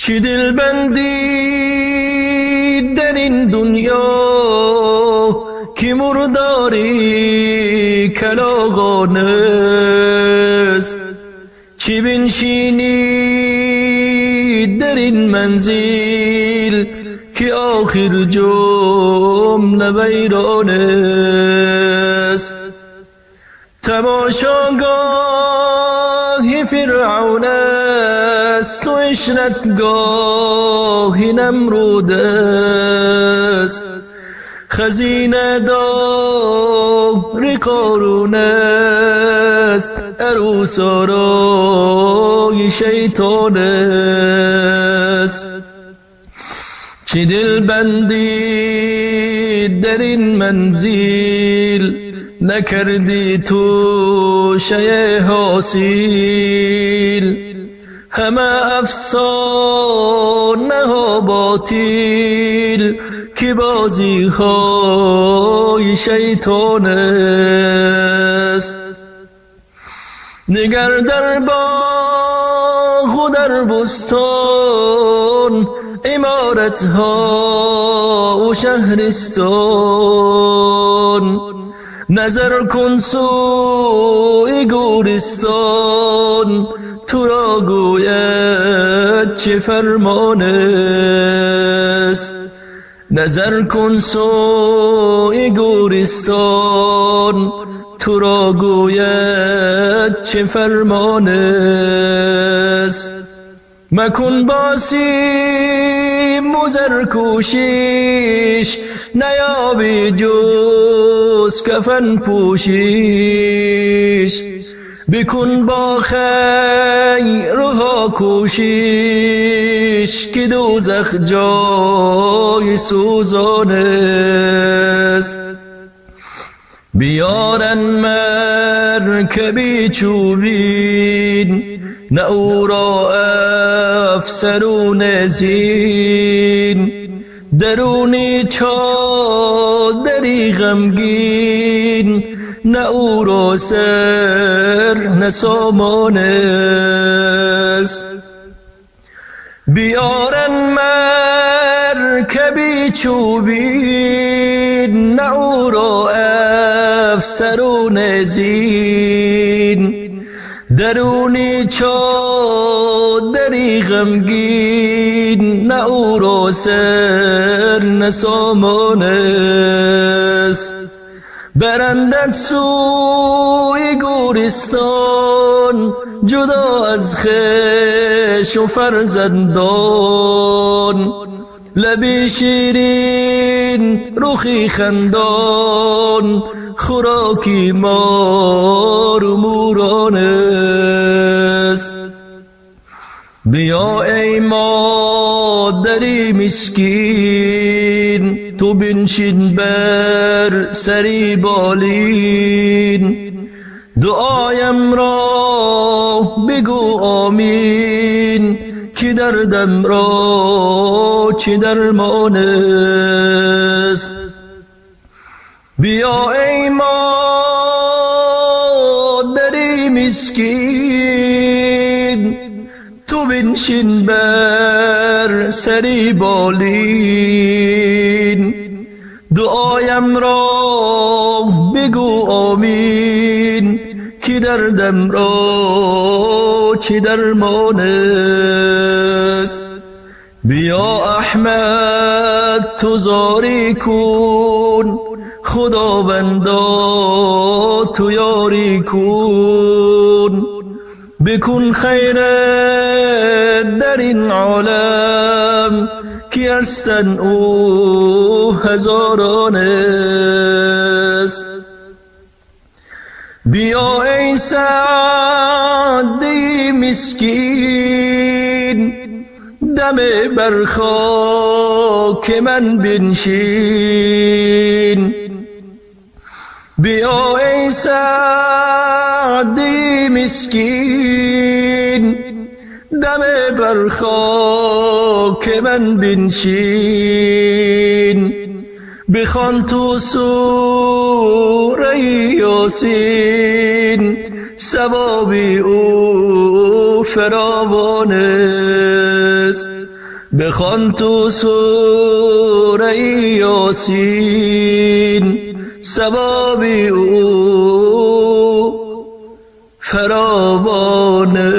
چی دلبندی در این دنیا که مرداری کلاغان است، چی بنشینی در این منزل که آخر جمله ویران است. تماشاگاه فرعون است و عشرتگاه نمرود است، خزینه دار قارون است، عروس آرای شیطان است. چی دلبندی در این منزل نکردی تو شیء حاصل، همه افسانه ها باطل که بازی های شیطان است. نگر در باغ و در بستان، عمارت ها و شهرستان، نظر کن سوی گورستان، تو را گوید چه فرمان است. نظر کن سوی گورستان، تو را گوید چه فرمان است. مکن باسیم و زرکوشش، نیابی جز کفن پوشش. بکن با خیرها کوشش که دوزخ جای سوزان است. بیارن مرکبی چوبین، نه او را افسرون زین، درونی چادری غمگین، نه او را سر نه سامان است. بیارن مرکبی چوبین، نه او را افسرون زین، درونی چادری غمگین، نه او را سر نه سامان است. برندت سوی گورستان، جدا از خویش و فرزندان، لبی شیرین رخی خندان، خوراکی مار و موران است. بیا ای مادری مسکین، تو بنشین بر سری بالین، دعایم را بگو آمین که دردم را چه درمان است. بیا ای مادری مسکین، تو بنشین بر سری بالین، دعایم را بگو آمین که دردم را چه درمان است. بیا احمد تو زاری کن، خداوندا تو یاری کن، بکن خیر در این عالم که هستن او هزاران است. بیا ای سعدی مسکین، دم بر خاک من بنشین. بیا ای سعدی مسکین، دم بر خاک من بنشین. بخوان تو سوره یاسین، ثواب او فراوان است. بخوان تو سوره یاسین ثواب او فراوانه.